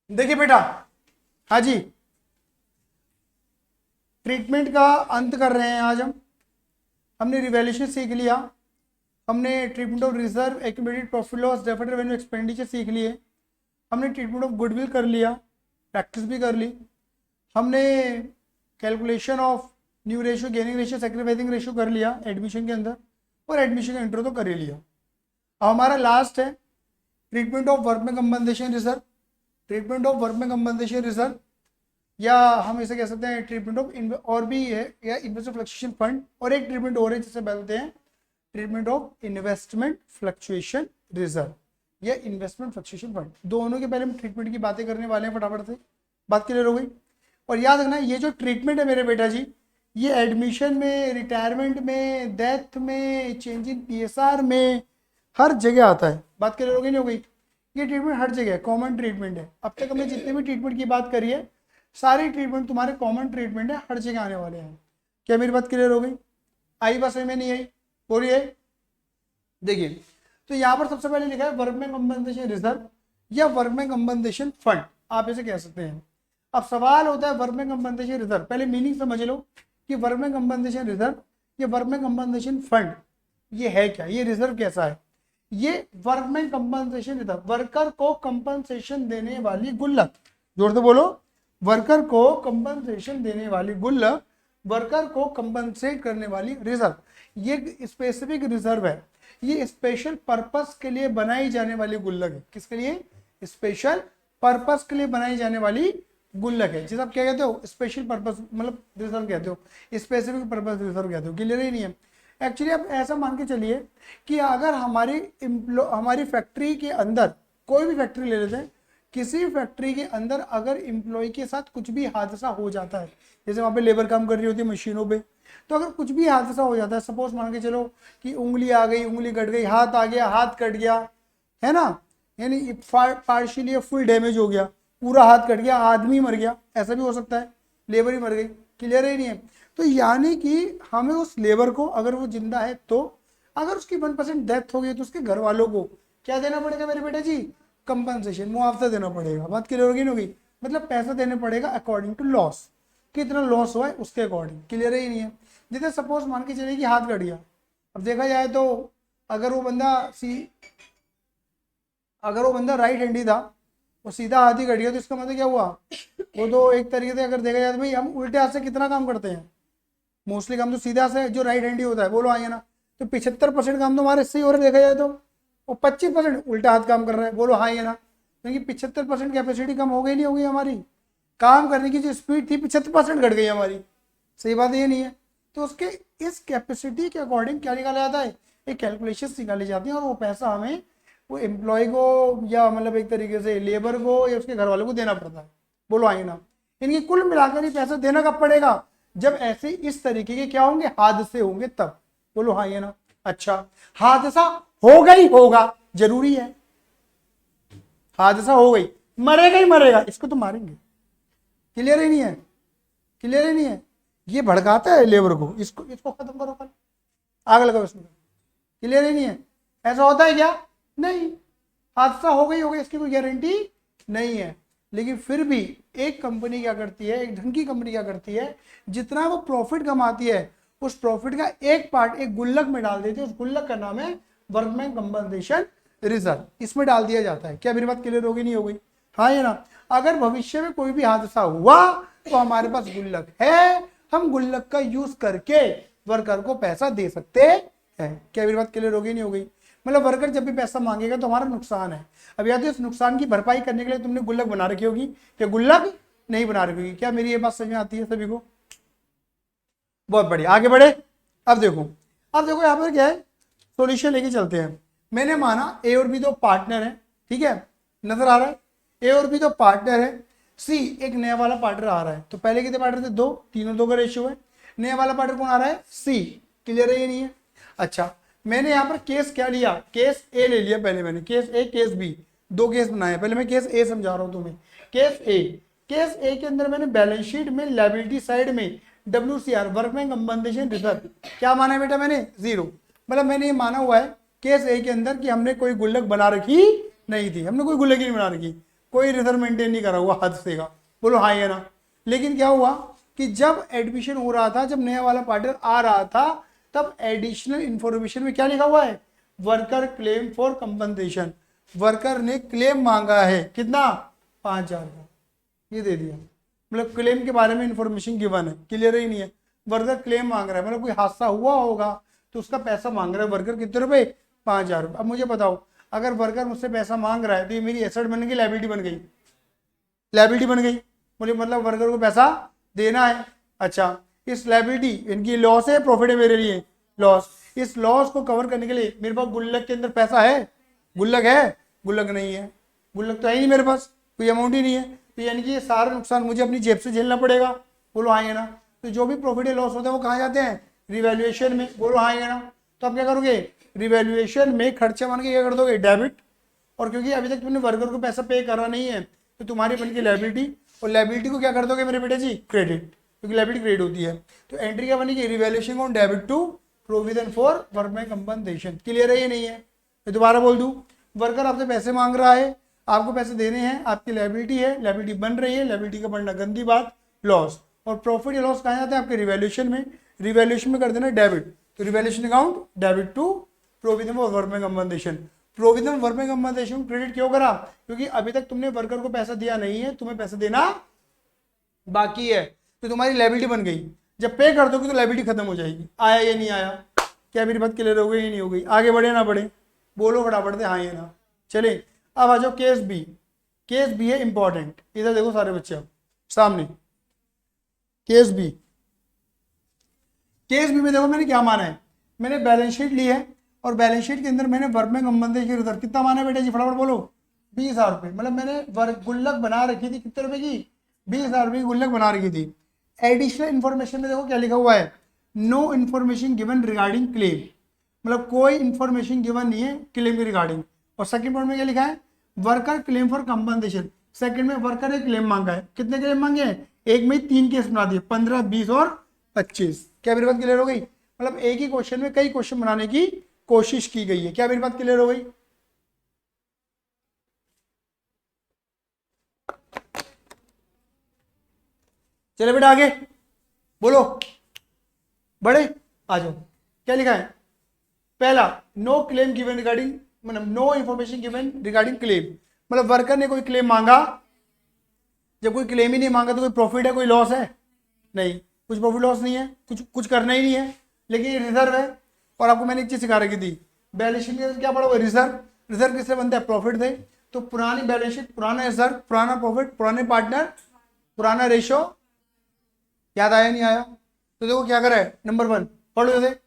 देखिए बेटा, हाँ जी, ट्रीटमेंट का अंत कर रहे हैं आज हम। हमने रिवैल्यूएशन सीख लिया, हमने treatment of reserve, accumulated profit loss, deferred revenue expenditure सीख लिए, हमने ट्रीटमेंट ऑफ गुडविल कर लिया, प्रैक्टिस भी कर ली, हमने calculation of new ratio, gaining ratio, sacrificing ratio कर लिया एडमिशन के अंदर, और एडमिशन का इंट्रो तो कर ही लिया। अब हमारा लास्ट है treatment of workman compensation reserve. Treatment of workman compensation reserve, या हम इसे कह सकते हैं ट्रीटमेंट ऑफ, और भी है, या इन्वेस्टमेंट फ्लक्चुएशन फंड, और एक ट्रीटमेंट और है जिसे बोलते हैं treatment of investment fluctuation reserve या इन्वेस्टमेंट फ्लक्चुएशन फंड। दोनों के पहले हम ट्रीटमेंट की बातें करने वाले हैं, फटाफट से बात क्लियर हो गई। और याद रखना, ये जो ट्रीटमेंट है मेरे बेटा जी, ये एडमिशन में, रिटायरमेंट में, डेथ में, चेंज इन PSR में, हर जगह आता है। बात क्लियर हो गई नहीं हो गई? ये ट्रीटमेंट हर जगह कॉमन ट्रीटमेंट है। अब तक हमने जितने भी ट्रीटमेंट की बात करी है, सारे ट्रीटमेंट तुम्हारे कॉमन ट्रीटमेंट है, हर जगह आने वाले हैं। क्या मेरी बात क्लियर हो गई? आई बस में नहीं आई? बोलिए। देखिए, तो यहाँ पर सबसे पहले लिखा है वर्कमैन कंपनसेशन रिजर्व या वर्कमैन कंपनसेशन फंड, आप इसे कह सकते हैं। अब सवाल होता है वर्कमैन कंपनसेशन रिजर्व, पहले मीनिंग समझ लो कि वर्कमैन कंपनसेशन रिजर्व या वर्कमैन कंपनसेशन फंड ये है क्या, ये रिजर्व कैसा है। ये वर्कमैन कंपनसेशन रिजर्व, वर्कर को कंपनसेशन देने वाली गुल्लक, जोर से बोलो, वर्कर को कंपनसेशन देने वाली गुल्लक, वर्कर को कंपनसेट करने वाली रिजर्व। ये स्पेसिफिक रिजर्व है, ये स्पेशल पर्पस के लिए बनाई जाने वाली गुल्लक है। किसके लिए? स्पेशल पर्पस के लिए बनाई जाने वाली गुल्लक है, जिसे आप क्या कहते हो? स्पेशल पर्पस मतलब रिजर्व कहते हो, स्पेसिफिक पर्पस रिजर्व कहते हो। क्लियर ही नहीं है? एक्चुअली आप ऐसा मान के चलिए कि अगर हमारी फैक्ट्री के अंदर, कोई भी फैक्ट्री ले लेते हैं, किसी फैक्ट्री के अंदर अगर एम्प्लॉय के साथ कुछ भी हादसा हो जाता है, जैसे वहाँ पे लेबर काम कर रही होती है मशीनों पे, तो अगर कुछ भी हादसा हो जाता है, सपोज मान के चलो कि उंगली आ गई, उंगली कट गई, हाथ आ गया, हाथ कट गया, है ना, यानी पार्शियली या फुल डैमेज हो गया, पूरा हाथ कट गया, आदमी मर गया, ऐसा भी हो सकता है, लेबर ही मर गई। क्लियर ही नहीं है? तो यानी कि हमें उस लेबर को, अगर वो जिंदा है तो, अगर उसकी 1% डेथ हो गई तो उसके घर वालों को क्या देना पड़ेगा मेरे बेटा जी? कंपनसेशन, मुआवजा देना पड़ेगा। बात क्लियर होगी नहीं होगी? मतलब पैसा देने पड़ेगा अकॉर्डिंग टू लॉस, कितना लॉस हुआ है उसके अकॉर्डिंग। क्लियर ही नहीं है? जैसे सपोज मान के चलिए कि हाथ कट गया, अब देखा जाए तो अगर वो बंदा राइट हैंडी था, वो सीधा हाथ ही कट गया, तो इसका मतलब क्या हुआ? वो तो एक तरीके से अगर देखा जाए तो भाई हम उल्टे हाथ से कितना काम करते हैं, मोस्टली काम तो सीधा से जो राइट हैंडी होता है, बोलो आइए ना, तो 75% काम तो हमारे इससे ही हो रहा है देखा जाए तो, वो 25% उल्टा हाथ काम कर रहा है, बोलो हाँ या ना। क्योंकि 75% कैपेसिटी कम हो गई नहीं होगी हमारी, काम करने की जो स्पीड थी 75% घट गई हमारी। सही बात ये नहीं है? तो उसके इस कैपेसिटी के अकॉर्डिंग क्या निकाला जाता है? एक कैलकुलेशन निकाली जाती है, और वो पैसा हमें वो एम्प्लॉय को, या मतलब एक तरीके से लेबर को या उसके घर वालों को देना पड़ता है। बोलो आइए ना। इनकी कुल मिलाकर ही पैसा देना कब पड़ेगा? जब ऐसे इस तरीके के क्या होंगे? हादसे होंगे तब। बोलो हाँ या ना। अच्छा, हादसा हो गई होगा, जरूरी है? हादसा हो गई, मरेगा ही मरेगा, इसको तो मारेंगे। क्लियर ही नहीं है? क्लियर ही नहीं है? ये भड़काता है लेबर को, इसको खत्म करो, कल आग लगाओ इसमें। क्लियर ही नहीं है? ऐसा होता है क्या? नहीं। हादसा हो गई होगा, इसकी कोई गारंटी नहीं है। लेकिन फिर भी एक कंपनी क्या करती है, एक ढंग की कंपनी क्या करती है, जितना वो प्रॉफिट कमाती है, उस प्रॉफिट का एक पार्ट एक गुल्लक में डाल देती है। उस गुल्लक का नाम है वर्कमैन कंपनसेशन रिजर्व, इसमें डाल दिया जाता है। क्या मेरी बात क्लियर होगी नहीं हो गई? हाँ या ना? अगर भविष्य में कोई भी हादसा हुआ तो हमारे पास गुल्लक है, हम गुल्लक का यूज करके वर्कर को पैसा दे सकते हैं। क्या मेरी बात क्लियर होगी नहीं हो गई? मतलब वर्कर जब भी पैसा मांगेगा तो हमारा नुकसान है, अब या तो इस नुकसान की भरपाई करने के लिए तुमने गुल्लक बना रखी होगी, या गुल्लक नहीं बना रखी होगी। क्या मेरी ये बात समझ में आती है सभी को? बहुत बढ़िया, आगे बढ़े। अब देखो यहाँ पर क्या है, सॉल्यूशन लेके चलते हैं। मैंने माना ए और बी दो पार्टनर है, ठीक है, नजर आ रहा है? ए और बी दो पार्टनर है, सी एक नया वाला पार्टनर आ रहा है। तो पहले कितने पार्टनर थे? दो, तीनों दो का रेशियो है। नया वाला पार्टनर कौन आ रहा है? सी। क्लियर है ये नहीं है? अच्छा, मैंने यहाँ पर केस क्या लिया? केस ए ले लिया पहले मैंने, केस ए केस बी, दो केस बनाए। पहले मैं केस ए समझा रहा हूँ तुम्हें। केस ए के अंदर मैंने बैलेंस शीट में लायबिलिटी साइड में WCR वर्कमैन कंपनसेशन रिजर्व क्या माना है बेटा? मैंने 0। मतलब मैंने ये माना हुआ है केस ए के अंदर कि हमने कोई गुल्लक बना रखी नहीं थी, हमने कोई गुल्लक ही नहीं बना रखी। कोई रिजर्व मेंटेन नहीं करा हुआ हद से का, बोलो हाँ या ना। लेकिन क्या हुआ कि जब एडमिशन हो रहा था, जब नया वाला पार्टनर आ रहा था, तब एडिशनल इंफॉर्मेशन में क्या लिखा हुआ है, worker claim for compensation. Worker ने क्लेम मांगा है कितना, 5,000 का, ये दे दिया। मतलब क्लेम के बारे में इंफॉर्मेशन गिवन है, क्लियर ही नहीं है। वर्कर क्लेम मांग रहा है, मतलब कोई हादसा हुआ होगा तो उसका पैसा मांग रहा है वर्कर, कितने रुपए, 5,000 रुपये। अब मुझे बताओ, अगर वर्कर मुझसे पैसा मांग रहा है तो ये मेरी एसेट बन गई, लायबिलिटी बन गई, लायबिलिटी बन गई। मुझे मतलब वर्कर को पैसा देना है। अच्छा, इस लायबिलिटी, इनकी लॉस है, प्रॉफिट है मेरे लिए, लॉस। इस लॉस को कवर करने के लिए मेरे पास गुल्लक के अंदर पैसा है, गुल्लक है, गुल्लक नहीं है, गुल्लक तो है ही नहीं मेरे पास, कोई अमाउंट ही नहीं है। तो यानी कि ये सारा नुकसान मुझे अपनी जेब से झेलना पड़ेगा, बोलो हाँ या ना। तो जो भी प्रॉफिट या लॉस होता है वो कहाँ जाते हैं, रिवैल्यूएशन में, बोलो हाँ या ना। तो आप क्या करोगे, रिवैल्यूएशन में खर्चा मान के क्या कर दोगे, डेबिट। और क्योंकि अभी तक तुमने वर्कर को पैसा पे करा नहीं है तो तुम्हारी बन की लायबिलिटी, और लायबिलिटी को क्या कर दोगे मेरे बेटे जी, क्रेडिट, क्योंकि लायबिलिटी क्रेडिट होती है। तो एंट्री क्या बनेगी, revaluation on debit to provision for workman compensation. Clear है ये नहीं है, मैं दोबारा बोल दूं, वर्कर आपसे पैसे मांग रहा है, आपको पैसे देने हैं, आपकी लायबिलिटी है, लायबिलिटी बन रही है, लायबिलिटी का बनना गंदी बात, लॉस। और प्रॉफिट या लॉस कहाँ जाता है, आपके रिवैल्यूएशन में, रिवैल्यूएशन में कर देना डेबिट। तो revaluation account debit to provision for workman compensation. Provision workman compensation credit क्यों करा, क्योंकि अभी तक तुमने वर्कर को पैसा दिया नहीं है, तुम्हें पैसा देना बाकी है, तो तुम्हारी लायबिलिटी बन गई। जब पे कर दोगे तो लायबिलिटी खत्म हो जाएगी। आया या नहीं आया, क्या मेरी बात क्लियर हो गई या नहीं हो गई, आगे बढ़े ना बढ़े, बोलो फटाफट से हाँ या ना। चले अब आ जाओ केस बी। केस बी है इंपॉर्टेंट, इधर देखो सारे बच्चे अब सामने। केस बी, केस बी में देखो मैंने क्या माना है, मैंने बैलेंस शीट ली है और बैलेंस शीट के अंदर मैंने वर्कमैन कंपनसेशन रिजर्व कितना माना है बेटा जी, फटाफट बोलो, 20,000 रुपये। मतलब मैंने गुल्लक बना रखी थी कितने रुपए की, 20,000 रुपये की गुल्लक बना रखी थी। एडिशनल इन्फॉर्मेशन में देखो क्या लिखा हुआ है, no information given regarding claim, मतलब कोई इन्फॉर्मेशन गिवन नहीं है क्लेम के रिगार्डिंग। और सेकंड पॉइंट में क्या लिखा है, worker claim for compensation. Second में वर्कर ने क्लेम मांगा है, कितने क्लेम मांगे हैं, एक में 3 केस बना दिए, 15, 20 और 25। क्या मेरी बात क्लियर हो गई, मतलब एक ही क्वेश्चन में कई क्वेश्चन बनाने की कोशिश की गई है। क्या मेरी बात क्लियर हो गई, चले बेटा आगे बोलो, बड़े आ जाओ। क्या लिखा है, पहला नो क्लेम गिवन रिगार्डिंग, मतलब no information given regarding claim, मतलब वर्कर ने कोई क्लेम मांगा, जब कोई क्लेम ही नहीं मांगा तो कोई प्रॉफिट है, कोई लॉस है, नहीं, कुछ प्रॉफिट लॉस नहीं है, कुछ करना ही नहीं है। लेकिन ये रिजर्व है, और आपको मैंने एक चीज सिखा रखी थी, बैलेंस शीट में क्या पड़ा हुआ, रिजर्व। रिजर्व किससे बनता है, प्रॉफिट से। तो पुरानी बैलेंस शीट, पुराना रिजर्व, पुराना प्रॉफिट, पुराने पार्टनर, पुराना रेशो, याद आया नहीं आया। तो देखो क्या करा है, नंबर 1 पढ़ो जैसे,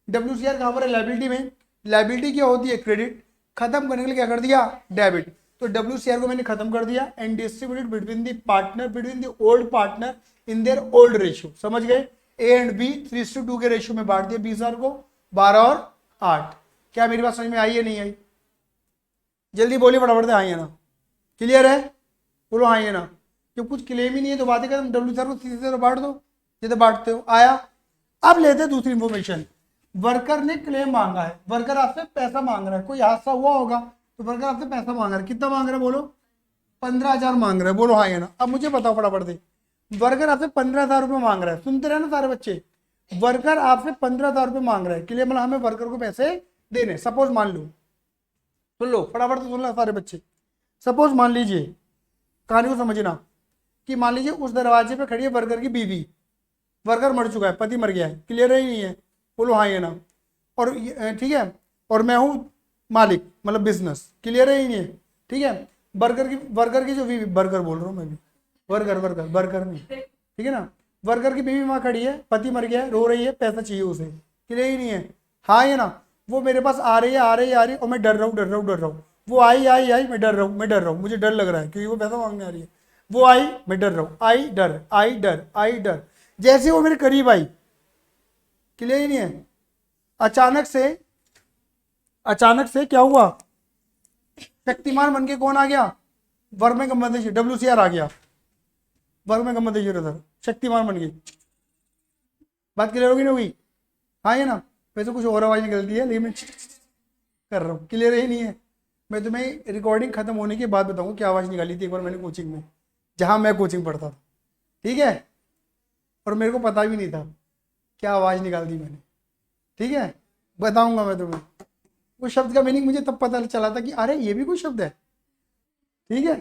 WCR कहाँ पर है, लायबिलिटी में। लायबिलिटी क्या होती है, क्रेडिट, खत्म करने के लिए क्या कर दिया, डेबिट। तो WCR को मैंने खत्म कर दिया and distributed between the partner, between the old partner in their old ratio. समझ गए, A एंड B 3:2 के रेशियो में बांट दिया 20,000 को, 12 और 8। क्या मेरी बात समझ में आई है नहीं आई, जल्दी बोलिए फटाफट से, हाँ या ना। क्लियर है, बोलो हाँ या ना। जब कुछ क्लेम ही नहीं है तो बातें कर, WCR को सीधे बांट दो, जैसे बांटते हो। आया, अब लेते हैं दूसरी इंफॉर्मेशन। वर्कर ने क्लेम मांगा है, वर्कर आपसे पैसा मांग रहा है, कोई हादसा हुआ होगा तो वर्कर आपसे पैसा मांग रहा है, कितना मांग रहा है बोलो, 15,000 मांग रहा है, बोलो हाँ या ना। अब मुझे बताओ फटाफट से, वर्कर आपसे 15,000 रुपये मांग रहा है, सुनते रहे ना सारे बच्चे, वर्कर आपसे 15,000 रुपये मांग रहा है, क्लियर, मतलब हमें वर्कर को पैसे देने। सपोज मान लो, सुन लो फटाफट से, सुन लो सारे बच्चे। सपोज मान लीजिए, कहानी को समझना, कि मान लीजिए उस दरवाजे पे खड़ी है वर्कर की बीवी, वर्कर मर चुका है, पति मर गया है, क्लियर है ही नहीं है, बोलो हाँ या ना। और ठीक है, और मैं हूँ मालिक, मतलब बिजनेस, क्लियर है ही नहीं है, ठीक है। वर्कर की जो बीवी, वर्कर बोल रहा हूँ मैं भी, वर्कर नहीं, ठीक है ना। वर्कर की बीवी वहाँ खड़ी है, पति मर गया है, रो रही है, पैसा चाहिए उसे, क्लियर ही नहीं है, हाँ या ना। वो मेरे पास आ रही है और मैं डर रहा हूँ। वो आई, मैं डर रहा हूँ, मुझे डर लग रहा है क्योंकि वो पैसा मांगने आ रही है। वो आई, मैं डर रहा हूँ, आई डर। जैसे वो मेरे करीब आई, क्लियर ही नहीं है, अचानक से क्या हुआ, शक्तिमान बन के कौन आ गया, वर्कमैन कंपनसेशन, WCR आ गया, वर्कमैन कंपनसेशन रिजर्व, शक्तिमान बन गई। बात क्लियर होगी, नहीं होगी, हाँ या ना। वैसे कुछ और आवाज निकलती है लेकिन मैं कर रहा हूँ, क्लियर ही नहीं है, मैं तुम्हें रिकॉर्डिंग खत्म होने के बाद बताऊंगा क्या आवाज़ निकाली थी एक बार मैंने कोचिंग में, जहाँ मैं कोचिंग पढ़ता था, ठीक है। और मेरे को पता भी नहीं था क्या आवाज़ निकाल दी मैंने, ठीक है। बताऊंगा मैं तुम्हें उस शब्द का मीनिंग, मुझे तब पता चला था कि अरे ये भी कोई शब्द है, ठीक है।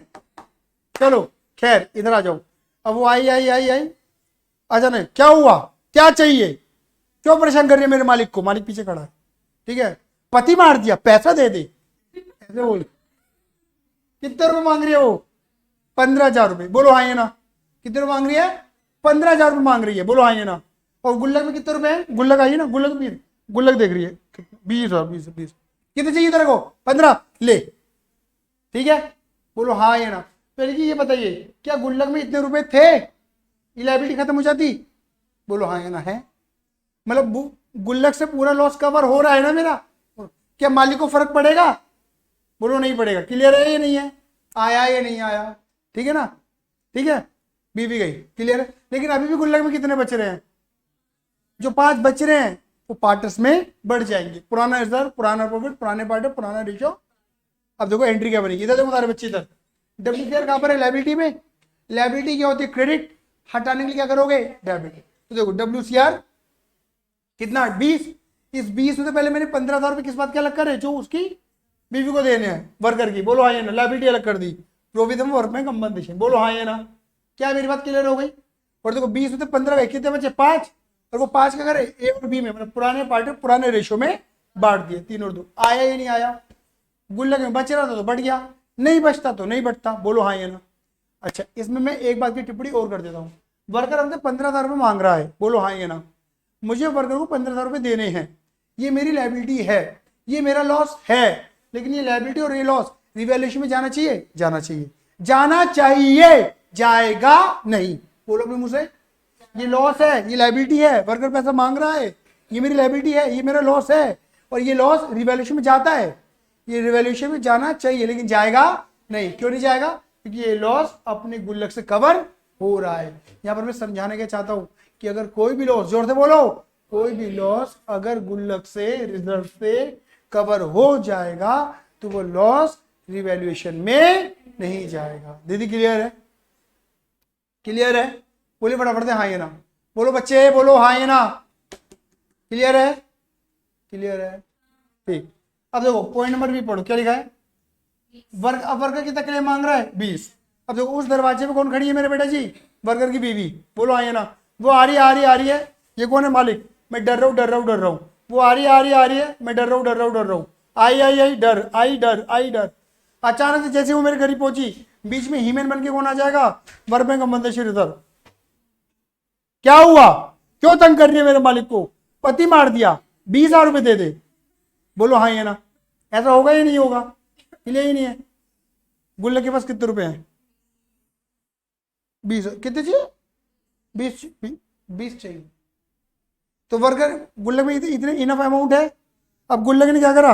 चलो खैर इधर आ जाओ। अब वो आई आ जाना, क्या हुआ, क्या चाहिए, क्यों परेशान कर रही है मेरे मालिक को, मालिक पीछे खड़ा है, ठीक है। पति मार दिया, पैसा दे दे, ऐसे बोल। कितने रुपए मांग रही है वो, 15,000 रुपए, बोलो हाँ या ना। कितने रुपए मांग रही है, 15,000 रुपए मांग रही है, बोलो हाँ या ना। और गुल्लक में कितने रुपए है, गुल्लक आई है ना, गुल्लक भी, गुल्लक देख रही है 20,000 कितने चाहिए तेरे को, 15 ले, ठीक है, बोलो हाँ या ना। पहले कि ये बताइए क्या गुल्लक में इतने रुपए थे, ये लायबिलिटी खत्म हो जाती, बोलो हाँ या ना। है मतलब गुल्लक से पूरा लॉस कवर हो रहा है ना मेरा, क्या मालिक को फर्क पड़ेगा, बोलो नहीं पड़ेगा। क्लियर है या नहीं है, आया या नहीं आया, ठीक है ना, ठीक है। बीवी गई, क्लियर है। लेकिन अभी भी गुल्लक में कितने बच रहे हैं, जो 5 बच रहे हैं वो पार्टर्स में बढ़ जाएंगे, पुराना रिजर्व, पुराना प्रॉफिट, पुराने पार्टर, पुराना रेशियो। अब देखो एंट्री क्या बनेगी, इधर देखो सारे बच्चे इधर। डब्ल्यूसीआर कहां पर है, लायबिलिटी में। लायबिलिटी क्या होती है, क्रेडिट, हटाने के लिए क्या करोगे, डेबिट। तो देखो डब्ल्यूसीआर कितना, 20। इस 20 में से पहले मैंने 15,000 रुपए किस बात के अलग करे, जो उसकी बीवी को देने हैं, वर्कर की, बोलो हाँ या ना। लायबिलिटी अलग कर दी, प्रोविजन वर्क में कंपनसेशन, बोलो हाँ या ना। क्या मेरी बात क्लियर हो गई। और देखो 20 में से 15 गए, कितने बचे, 5। और वो 5 क्या करे, ए और बी में, मतलब पुराने पार्ट पुराने रेशो में बांट दिए, 3 और 2। आया या नहीं आया, गुल्लक में बच रहा था तो बढ़ गया, नहीं बचता तो नहीं बढ़ता, बोलो हाँ या ना। अच्छा इसमें मैं एक बात की टिप्पणी और कर देता हूँ। वर्कर हमसे 15,000 रुपये मांग रहा है, बोलो हाँ या ना। मुझे वर्कर को 15,000 रुपये देने हैं, ये मेरी लायबिलिटी है, ये मेरा लॉस है। लेकिन ये लायबिलिटी और ये लॉस रिवैल्यूएशन में जाना चाहिए, जाना चाहिए, जाना चाहिए, जाएगा नहीं, बोलो अपने मुंह से। ये लॉस है, ये लायबिलिटी है, वर्कर पैसा मांग रहा है, ये मेरी लायबिलिटी है, ये मेरा लॉस है, और ये लॉस रिवैल्यूएशन में जाता है, ये रिवैल्यूएशन में जाना चाहिए, लेकिन जाएगा नहीं। क्यों नहीं जाएगा, क्योंकि ये लॉस अपने गुल्लक से कवर हो रहा है। यहां पर मैं समझाने के चाहता हूं कि अगर कोई भी लॉस, जोर से बोलो, कोई भी लॉस अगर गुल्लक से, रिजर्व से कवर हो जाएगा तो वो लॉस रिवैल्यूएशन में नहीं जाएगा। दीदी क्लियर है, क्लियर है, बोलिए फटाफट से हाँ या ना, बोलो बच्चे, बोलो हाँ या ना। क्लियर है, क्लियर है, ठीक। अब देखो पॉइंट नंबर भी पढ़ो, क्या लिखा है, वर्ग, अब वर्कर कितना क्लेम मांग रहा है, 20। अब देखो उस दरवाजे पे कौन खड़ी है मेरे बेटा जी, वर्कर की बीवी, बोलो हाँ या ना। वो आ रही है, आ रही है, आ रही है, ये कौन है, मालिक। मैं डर रहा हूँ, डर रहा हूँ, डर रहा हूँ। वो आ रही है, आ रही है, आ रही है, मैं डर रहा हूँ, डर रहा हूँ, डर रहा हूँ। आई आई आई डर, आई डर, आई डर। अचानक से जैसे वो मेरे करीब पहुंची, बीच में हीमैन बन के कौन आ जाएगा, वर्क में कंपनसेशन रिजर्व। क्या हुआ, क्यों तंग कर रही है मेरे मालिक को, पति मार दिया, 20,000 रुपए दे दे, बोलो हाँ या ना। ऐसा होगा या नहीं होगा, क्लियर ही नहीं है। गुल्लक के पास कितने रुपए हैं, 20, कितने चाहिए, 20 चाहिए। तो वर्कर गुल्लक में इतने इनफ अमाउंट है। अब गुल्लक ने क्या करा,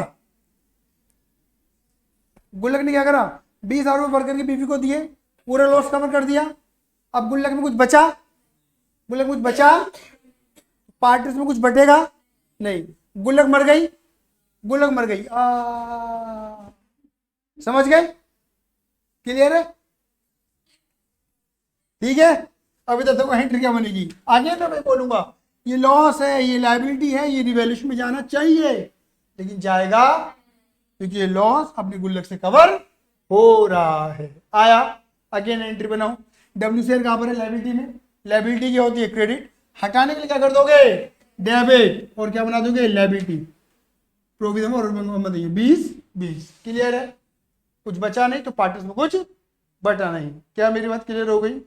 गुल्लक ने क्या करा, 20,000 रुपए वर्कर की बीवी को दिए, पूरा लॉस कवर कर दिया। अब गुल्लक में कुछ बचा, गुल्लक में कुछ बचा, पार्टनर्स में कुछ बटेगा नहीं, गुल्लक मर गई, गुल्लक मर गई। समझ गए, क्लियर है, ठीक है। अभी तक देखो एंट्री क्या बनेगी, आगे तो मैं बोलूंगा ये लॉस है, ये लायबिलिटी है, ये रिवैल्यूएशन में जाना चाहिए, लेकिन जाएगा क्योंकि ये लॉस अपने गुल्लक से कवर हो रहा है। आया, अगेन एंट्री बनाओ। डब्ल्यूसीआर कहां पर है, लायबिलिटी में। लायबिलिटी क्या होती है, क्रेडिट, हटाने के लिए क्या कर दोगे, डेबिट, और क्या बना दोगे, लायबिलिटी, प्रोविजन और 20। क्लियर है, कुछ बचा नहीं तो पार्टनर्स में कुछ बटा नहीं। क्या मेरी बात क्लियर हो गई,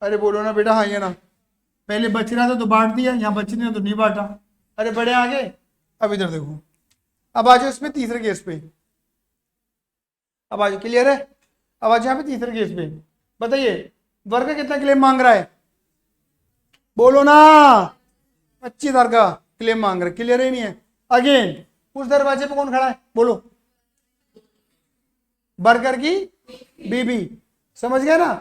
अरे बोलो ना बेटा हाँ या ना। पहले बच रहा था तो बांट दिया, यहाँ बच रहा तो नहीं बांटा, अरे बड़े आगे। अब इधर देखो, अब आ जाओ इसमें तीसरे केस पे, अब आ जाओ, क्लियर है। अब आ जाओ यहाँ पे तीसरे केस पे, बताइए वर्कर कितना क्लेम मांग रहा है, बोलो ना, 25,000 का क्लेम मांग रहा है, क्लियर ही नहीं है। अगेन उस दरवाजे पे कौन खड़ा है, बोलो, वर्कर की बीबी, समझ गया ना,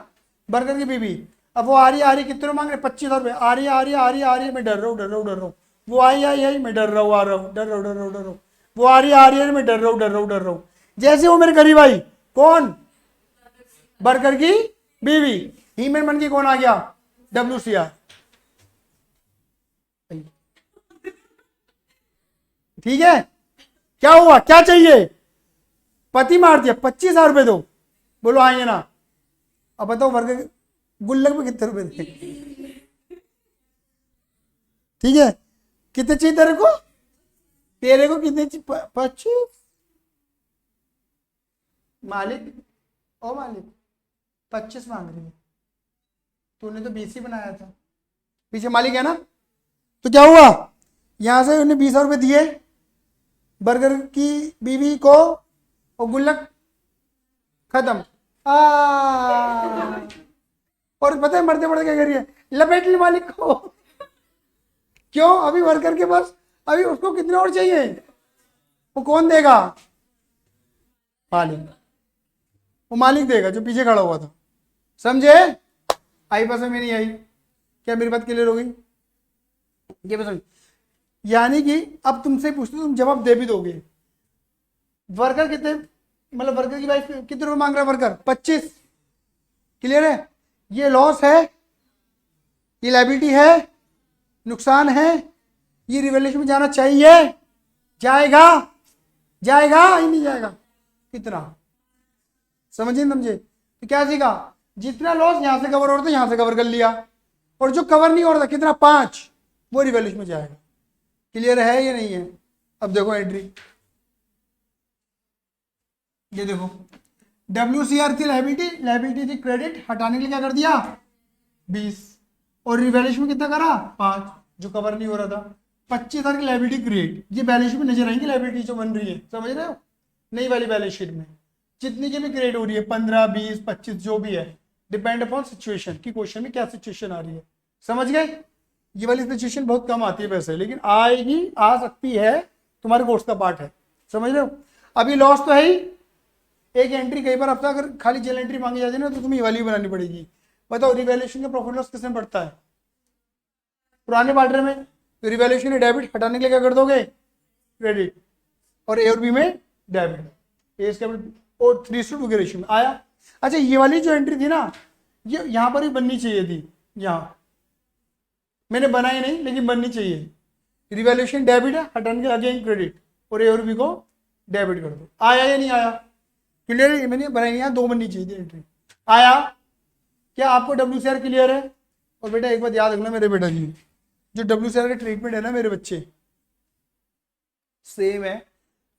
वर्कर की बीबी। अब वो आ रही कितने मांग रहे, 25,000 रुपए, आ रही है, मैं डर रहा हूँ, डर रहा हूँ, डर रहा हूँ। वो आई, मैं डर रहा हूँ, आ रहा हूँ, डर रहा हूँ, डर रहा हूँ, डर रहा हूँ। वो आ रही है, मैं डर रहा हूँ, डर रहा हूँ, डर रहा हूँ। जैसे वो मेरे करीब आई, कौन, वर्कर की बीवी, हीमैन बन के कौन आ गया, WCR। ठीक है, क्या हुआ, क्या चाहिए, पति मार दिया, 25,000 रुपए दो, बोलो आइए ना। अब बताओ वर्कर गुल्लक में कितने रुपए थे, ठीक है, कितने चाहिए तेरे को, कितने चाहिए, 25। मालिक, ओ मालिक 25 मांग रही है, तूने तो 20 ही बनाया था, पीछे मालिक है ना। तो क्या हुआ, यहां से उन्हें 20,000 रुपए दिए बर्गर की बीवी को, और गुल्लक खत्म। और पता है मरते मरते क्या करिए, लपेट ली मालिक को। क्यों, अभी वर्कर के पास, अभी उसको कितने और चाहिए, वो कौन देगा, मालिक, वो मालिक देगा जो पीछे खड़ा हुआ था, समझे। आई पसंद में नहीं आई, क्या मेरी बात क्लियर हो गई, ये पसंद। यानी कि अब तुमसे पूछते तुम जवाब दे भी दोगे। वर्कर कितने, मतलब वर्कर की वाइफ कितने रुपए मांग रहा है वर्कर, 25, क्लियर है। ये लॉस है, ये लायबिलिटी है, नुकसान है, ये रिवैल्यूएशन में जाना चाहिए, जाएगा, जाएगा ही नहीं जाएगा, कितना, समझिए समझे। तो क्या सीखा, जितना लॉस यहां से कवर हो रहा था यहां से कवर कर लिया, और जो कवर नहीं हो रहा था कितना 5, वो रिवैल्यूएशन में जाएगा। क्लियर है या नहीं है। अब देखो एंट्री, ये देखो WCR थी लायबिलिटी थी क्रेडिट, हटाने के लिए क्या कर दिया 20, और रिवैल्यूएशन में कितना करा 5, जो कवर नहीं हो रहा था। 25,000 की लायबिलिटी क्रिएट, ये बैलेंस शीट में नजर आएंगी लायबिलिटी जो बन रही है, समझ रहे हो, नई वाली बैलेंस शीट में जितनी की भी क्रिएट हो रही है, 15, 20, 25 जो भी है, डिपेंड अपॉन सिचुएशन की क्वेश्चन में क्या सिचुएशन आ रही है, समझ गए। ये वाली सिचुएशन बहुत कम आती है वैसे, लेकिन आएगी, आ सकती है, तुम्हारे कोर्स का पार्ट है, समझ रहे हो। अभी लॉस तो है ही, एक एंट्री कई बार अब अगर खाली जेल एंट्री मांगी जाती है ना तो तुम्हें ये वाली बनानी पड़ेगी। बताओ रिवैल्यूएशन का प्रॉफिट लॉस किसमें पड़ता है, पुराने पार्टनर में। तो रिवैल्यूएशन डेबिट, हटाने के लिए क्या कर दोगे क्रेडिट, और ए और बी में डेबिट, ए और 3:2 के रेशियो में आया। अच्छा ये वाली जो एंट्री थी ना, ये यहां पर ही बननी चाहिए थी, यहाँ मैंने बनाई नहीं लेकिन बननी चाहिए। रिवैल्यूएशन डेबिट है, हटाने के अगेन क्रेडिट, और ए और बी को डेबिट कर दो। आया या नहीं आया, क्लियर, मैंने बनाई नहीं, यहाँ 2 बननी चाहिए थी एंट्री। आया, क्या आपको WCR क्लियर है। और बेटा एक बात याद रखना मेरे बेटा जी, जो WCR का ट्रीटमेंट है ना मेरे बच्चे, सेम है,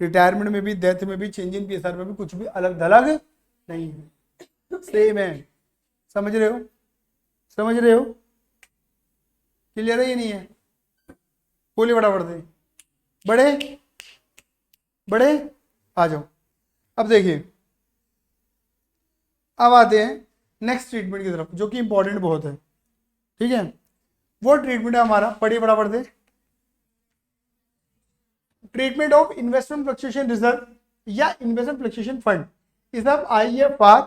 रिटायरमेंट में भी, डेथ में भी, चेंज इन PSR में भी, कुछ भी अलग थलग नहीं है, सेम है, समझ रहे हो, समझ रहे हो, क्लियर है ये नहीं है। बोलिए बड़ा बढ़ते, बड़े बड़े आ जाओ। अब देखिए, अब आते हैं नेक्स्ट ट्रीटमेंट की तरफ, जो कि इंपॉर्टेंट बहुत है, ठीक है। वो ट्रीटमेंट है हमारा, पढ़िए बराबर से, treatment of investment fluctuation reserve या इन्वेस्टमेंट फ्लक्चुएशन फंड, इसे आप IFR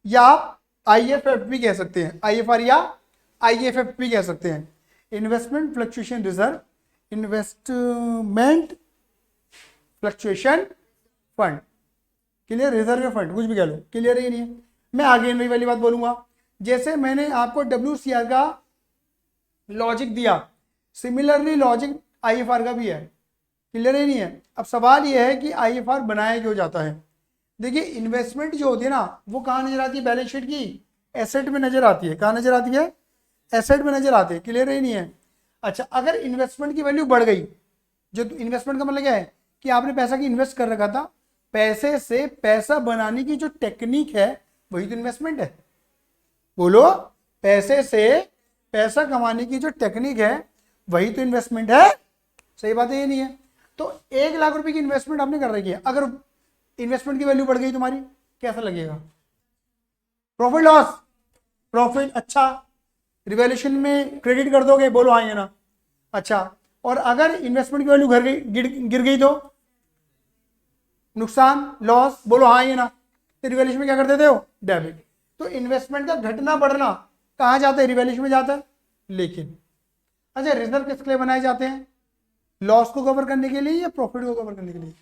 या आप IFF भी कह सकते हैं, IFR या IFF भी कह सकते हैं, investment fluctuation reserve, investment fluctuation fund, clear, reserve fund कुछ भी कह लो, क्लियर ही नहीं है। मैं आगे नई वाली बात बोलूंगा, जैसे मैंने आपको WCR का लॉजिक दिया, सिमिलरली लॉजिक IFR का भी है, क्लियर ही नहीं है। अब सवाल यह है कि IFR बनाया क्यों जाता है। देखिए इन्वेस्टमेंट जो होती है ना, वो कहाँ नजर आती है, बैलेंस शीट की एसेट में नजर आती है, कहाँ नजर आती है, एसेट में नजर आती है, क्लियर ही नहीं है। अच्छा अगर इन्वेस्टमेंट की वैल्यू बढ़ गई, जो इन्वेस्टमेंट का मतलब क्या है कि आपने पैसा की इन्वेस्ट कर रखा था, पैसे से पैसा बनाने की जो टेक्निक है वही तो इन्वेस्टमेंट है, बोलो, पैसे से पैसा कमाने की जो टेक्निक है वही तो इन्वेस्टमेंट है, सही बात है ये नहीं है। तो 1 लाख रुपए की इन्वेस्टमेंट आपने कर रखी है, अगर इन्वेस्टमेंट की वैल्यू बढ़ गई तुम्हारी, कैसा लगेगा, प्रॉफिट लॉस, प्रॉफिट, अच्छा रिवैल्यूएशन में क्रेडिट कर दोगे, बोलो हाँ या ना। अच्छा और अगर इन्वेस्टमेंट की वैल्यू गिर गई तो नुकसान, लॉस, बोलो हाँ या ना। तो रिवैल्यूएशन में क्या कर देते हो, डेबिट। तो इन्वेस्टमेंट का घटना बढ़ना कहाँ जाता है, रिवैल्यूएशन में जाता है। लेकिन अच्छा रिजर्व किसके लिए बनाए जाते हैं, लॉस को कवर करने के लिए या प्रॉफिट को कवर करने के लिए,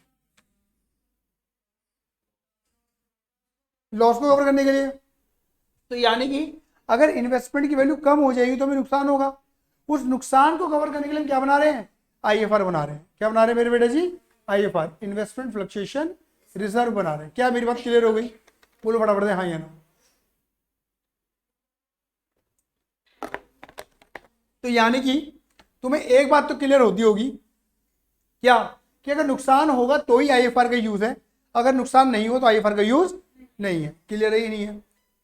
लॉस को कवर करने के लिए। तो यानी कि अगर इन्वेस्टमेंट की वैल्यू कम हो जाएगी तो हमें नुकसान होगा। उस नुकसान को कवर करने के लिए हम क्या बना रहे हैं, आईएफआर बना रहे हैं। क्या बना रहे हैं मेरे बेटे जी, आईएफआर, इन्वेस्टमेंट फ्लक्चुएशन रिजर्व बना रहे हैं। क्या मेरी बात क्लियर हो गई, बोलो फटाफट से हाँ या ना। तो यानी कि तुम्हें एक बात तो क्लियर होती होगी, क्या, कि अगर नुकसान होगा तो ही आईएफआर का यूज है, अगर नुकसान नहीं हो तो आईएफआर का यूज नहीं है। क्लियर ही नहीं है,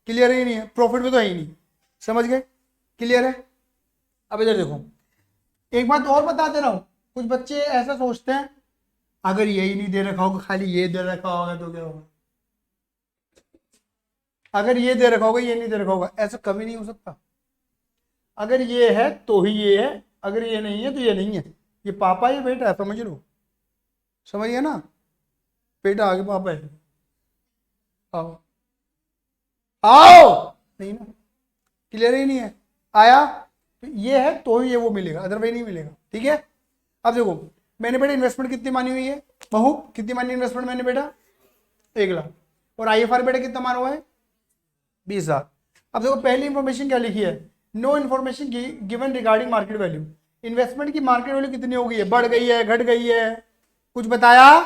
क्लियर ही नहीं है, प्रॉफिट में तो है ही नहीं। समझ गए, क्लियर है। अब इधर देखो, एक बात और बता दे रहा हूं, कुछ बच्चे ऐसा सोचते हैं अगर यही नहीं दे रखा होगा, खाली ये दे रखा होगा तो क्या होगा, अगर ये दे रखा होगा ये नहीं दे रखा होगा, ऐसा कभी नहीं हो सकता। अगर ये है तो ही ये है, अगर ये नहीं है तो ये नहीं है। ये पापा ये बेटा है, समझ लो, समझिए ना, बेटा आगे पापा है। आओ आओ, नहीं ना, क्लियर ही नहीं है, आया तो ये है तो ही ये वो मिलेगा, अदरवाइज नहीं मिलेगा। ठीक है। अब देखो मैंने बेटा इन्वेस्टमेंट कितनी मानी हुई है, बहू कितनी मानी इन्वेस्टमेंट मैंने बेटा, 1,00,000, और आईएफआर बेटा कितना माना हुआ है, 20,000। अब देखो पहली इंफॉर्मेशन क्या लिखी है, no information given regarding market value. Investment की मार्केट वैल्यू कितनी हो गई है, बढ़ गई है, घट गई है, कुछ बताया,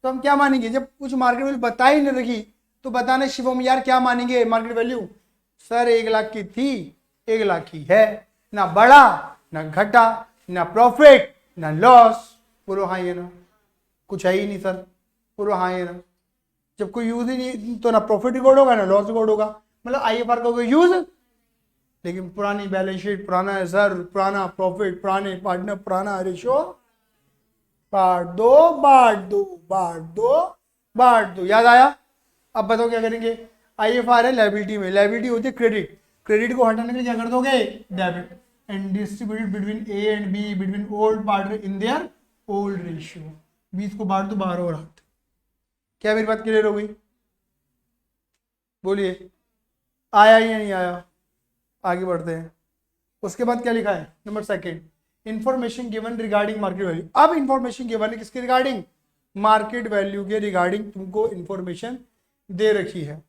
तो हम क्या मानेंगे, जब कुछ मार्केट वैल्यू बता ही नहीं रखी तो बताने शिवम यार क्या मानेंगे मार्केट वैल्यू, सर 1,00,000 की थी, 1,00,000 की है, ना बढ़ा ना घटा, ना प्रॉफिट ना लॉस। बोलो हाँ ये ना, कुछ है ही नहीं सर, बोलो हाँ ये ना। जब कोई यूज ही नहीं तो ना प्रॉफिट रिकॉर्ड होगा ना लॉस रिकॉर्ड होगा, मतलब आईएफआर का कोई यूज। लेकिन पुरानी बैलेंस शीट, पुराना रिजर्व, पुराना प्रॉफिट, पुराने पार्टनर, पुराना रेशियो, बांट दो बांट दो बांट दो बांट दो। याद आया। अब बताओ क्या करेंगे, आईएफआर है लायबिलिटी में, लायबिलिटी होती है क्रेडिट, क्रेडिट को हटाने के लिए क्या कर दोगे, debit, and distributed between A and be between old partner in their old ratio. 20 को बांट दो 12 और 8। क्या मेरी बात क्लियर हो गई, बोलिए आया या नहीं आया। आगे बढ़ते हैं। उसके बाद क्या लिखा है, number second, information given regarding market value. अब इंफॉर्मेशन गिवन है किसके रिगार्डिंग, मार्केट वैल्यू के रिगार्डिंग तुमको इंफॉर्मेशन दे रखी है।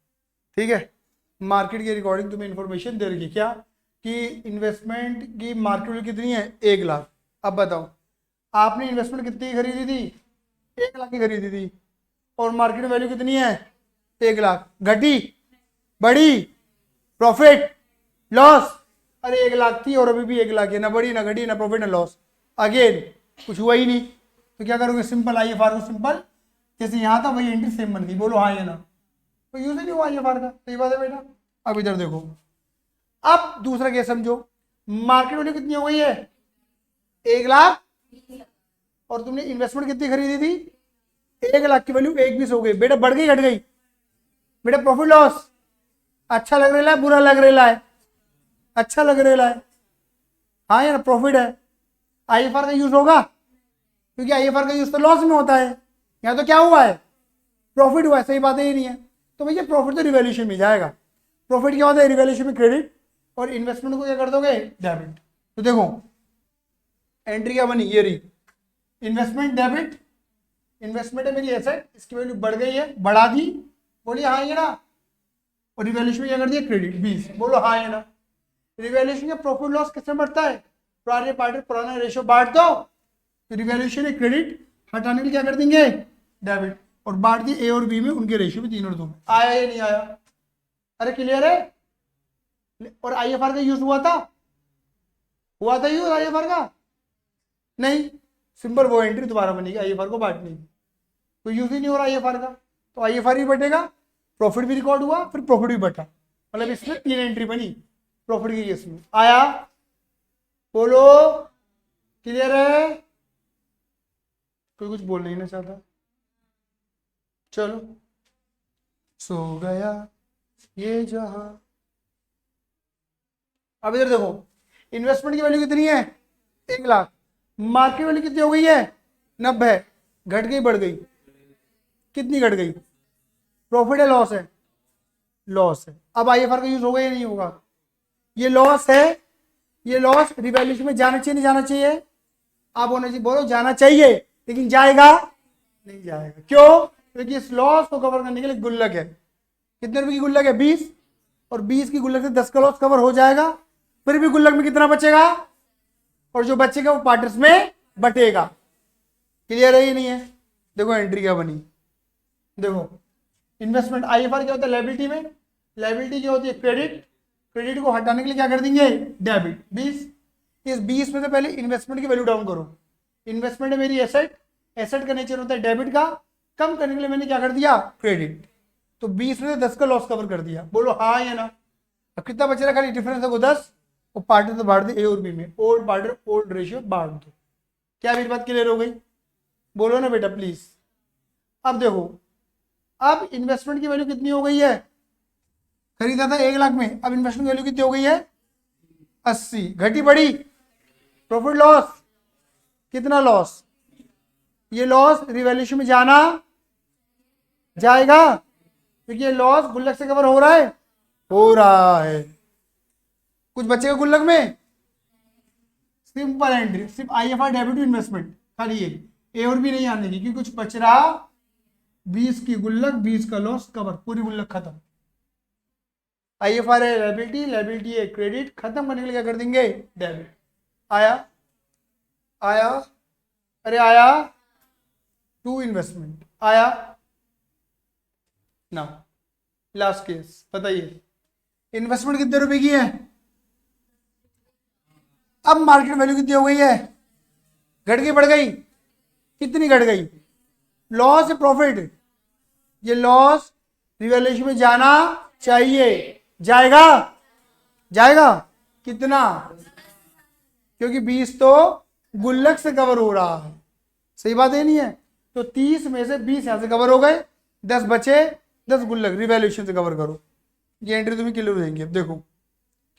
ठीक है, मार्केट के रिगार्डिंग तुम्हें इंफॉर्मेशन दे रखी है, क्या कि इन्वेस्टमेंट की मार्केट वैल्यू कितनी है, 1,00,000। अब बताओ आपने इन्वेस्टमेंट कितनी की खरीदी थी, 1,00,000 की खरीदी थी, और मार्केट वैल्यू कितनी है, 1,00,000। घटी, बढ़ी, प्रॉफिट, लॉस, अरे 1,00,000 थी और अभी भी 1,00,000 है, ना बढ़ी ना घटी ना प्रॉफिट ना लॉस, अगेन कुछ हुआ ही नहीं। तो क्या करोगे, सिंपल आईएफआर को सिंपल, जैसे यहाँ था वही एंट्री सेम बन गई। बोलो हाँ या ना, तो यूज ही नहीं हुआ आईएफआर का। सही बात है बेटा। अब इधर देखो, अब दूसरा केस समझो, मार्केट वैल्यू कितनी हो गई है, 1,00,000, और तुमने इन्वेस्टमेंट कितनी खरीदी थी, 1,00,000 की वैल्यू 1,20 हो गई। बेटा बढ़ गई घट गई, बेटा प्रॉफिट लॉस, अच्छा लग रहा है बुरा लग रहा है, अच्छा लग रहा है, हाँ यार प्रॉफिट है, आईएफआर का यूज होगा, क्योंकि आईएफआर का यूज तो लॉस में होता है, यहाँ तो क्या हुआ है, प्रॉफिट हुआ है। सही बात है ही नहीं है, तो भैया प्रॉफिट तो रिवैल्यूएशन में जाएगा। प्रॉफिट क्या होता है, रिवैल्यूएशन में क्रेडिट, और इन्वेस्टमेंट को क्या कर दोगे, डेबिट। तो देखो एंट्री क्या बनी, ये रही, इन्वेस्टमेंट डेबिट, इन्वेस्टमेंट है मेरी एसेट, इसकी वैल्यू बढ़ गई है, बढ़ा दी, बोलिए हाँ ये ना, और रिवैल्यूएशन में क्या कर दिया, क्रेडिट 20। बोलो हाँ ये ना। रिवैल्यूएशन का प्रॉफिट लॉस किसमें बढ़ता है, पुराने पार्टनर पुराना रेशियो बांट दो, तो रिवैल्यूएशन है क्रेडिट, हटाने के लिए क्या कर देंगे, डेबिट, और बांट दी ए और बी में, उनके रेशियो में 3 और 2 में। आया या नहीं आया, अरे क्लियर है। और आईएफआर का यूज हुआ था यूज आईएफआर का, नहीं, सिंपल वो एंट्री दोबारा बनेगी आईएफआर को बांटने की, तो यूज ही नहीं हो रहा आईएफआर का, तो आईएफआर भी बटेगा, प्रॉफिट भी रिकॉर्ड हुआ, फिर प्रॉफिट भी बटा, मतलब इसमें 3 एंट्री बनी प्रॉफिट की केस में। आया, बोलो क्लियर है, कोई कुछ बोल नहीं ना चाहता, चलो सो गया ये जहां। अब इधर देखो, इन्वेस्टमेंट की वैल्यू कितनी है, 1,00,000, मार्केट वैल्यू कितनी हो गई है, 90, घट गई बढ़ गई, कितनी घट गई, प्रॉफिट है लॉस है, लॉस है। अब आईएफआर का यूज होगा या नहीं होगा, ये लॉस है, ये लॉस रिवैल्यूएशन में जाना चाहिए नहीं जाना चाहिए, आप होना चाहिए, बोलो जाना चाहिए, लेकिन जाएगा नहीं जाएगा, क्यों, क्योंकि इस लॉस को कवर करने के लिए गुल्लक है, कितने रुपए की गुल्लक है 20, और 20 की गुल्लक से 10 का लॉस कवर हो जाएगा, फिर भी गुल्लक में कितना बचेगा, और जो बचेगा वो पार्टनर्स में बटेगा। क्लियर है ये नहीं है? देखो एंट्री क्या बनी, देखो इन्वेस्टमेंट आईएफआर क्या होता है लायबिलिटी में, लायबिलिटी क्या होती है क्रेडिट, क्रेडिट को हटाने के लिए क्या कर देंगे डेबिट 20, इस 20 में से पहले इन्वेस्टमेंट की वैल्यू डाउन करो, इन्वेस्टमेंट है मेरी एसेट, एसेट का नेचर होता है डेबिट का, कम करने के लिए मैंने क्या कर दिया क्रेडिट, तो 20 में से 10 का लॉस कवर कर दिया, बोलो हाँ या ना। अब कितना बच रहा, खाली डिफरेंस है 10, वो पार्टनर तो बांट दे ए और बी में, ओल्ड पार्टनर ओल्ड रेशियो बांट दो। क्या मेरी बात क्लियर हो गई, बोलो ना बेटा प्लीज। अब देखो, अब इन्वेस्टमेंट की वैल्यू कितनी हो गई है, खरीदा था 1 लाख में, अब इन्वेस्टमेंट वैल्यू कितनी हो गई है 80, घटी बढ़ी, प्रॉफिट लॉस, कितना लॉस, ये लॉस रिवैल्यूएशन में जाना जाएगा, क्योंकि ये लॉस गुल्लक से कवर हो रहा है, हो रहा है, कुछ बचेगा गुल्लक में, सिंपल एंट्री, सिर्फ आईएफआर डेबिट टू इन्वेस्टमेंट, खाली ये ए और बी नहीं आने की, क्योंकि कुछ बच रहा 20 की गुल्लक 20 का लॉस कवर, पूरी गुल्लक खत्म। आईएफआर है लायबिलिटी, लायबिलिटी है क्रेडिट, खत्म करने के लिए क्या कर देंगे डेबिट। आया आया अरे आया टू इन्वेस्टमेंट आया ना। लास्ट केस बताइए, इन्वेस्टमेंट कितने रुपए की है, अब मार्केट वैल्यू कितनी हो गई है, घट गई बढ़ गई, कितनी घट गई, लॉस या प्रॉफिट, ये लॉस रिवैल्यूएशन में जाना चाहिए, जाएगा, जाएगा कितना, क्योंकि 20 तो गुल्लक से कवर हो रहा है, सही बात है नहीं है, तो 30 में से 20 यहां से कवर हो गए, 10 बचे, 10 गुल्लक रिवैल्यूएशन से कवर करो, ये एंट्री तुम्हें क्लियर हो जाएंगी। अब देखो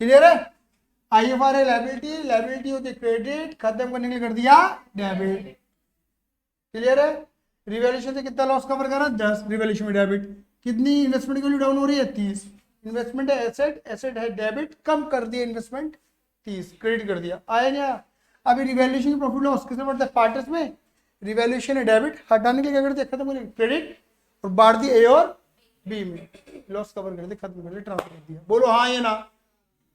क्लियर है, आईएफआर है लायबिलिटी, लायबिलिटी होती है क्रेडिट, खत्म करने के लिए कर दिया डेबिट, क्लियर है। रिवैल्यूएशन से कितना लॉस कवर करा 10, रिवैल्यूएशन में डेबिट, कितनी इन्वेस्टमेंट की वैल्यू डाउन हो रही है 30, इन्वेस्टमेंट है एसेट, एसेट है डेबिट, कम कर दिया इन्वेस्टमेंट 30, क्रेडिट कर दिया, आया नहीं आया। अभी रिवैल्यूएशन की प्रॉफिट लॉस किसमें बढ़ता है पार्टनर्स में, रिवैल्यूएशन है डेबिट, हटाने के लिए क्या करते हैं खत्म कर क्रेडिट, और बांट दिया ए और बी में, लॉस कवर कर दिया, खत्म कर दिया, ट्रांसफर कर दिया, बोलो हाँ या ना।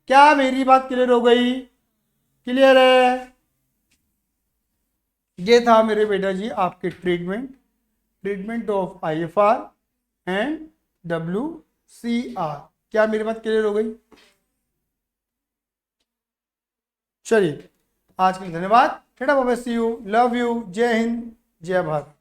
क्या मेरी बात क्लियर हो गई, क्लियर है। ये था मेरे बेटा जी आपके treatment of IFR and WCR। क्या मेरी बात क्लियर हो गई, चलिए आज के लिए धन्यवाद, सी यू, लव यू, जय हिंद जय भारत।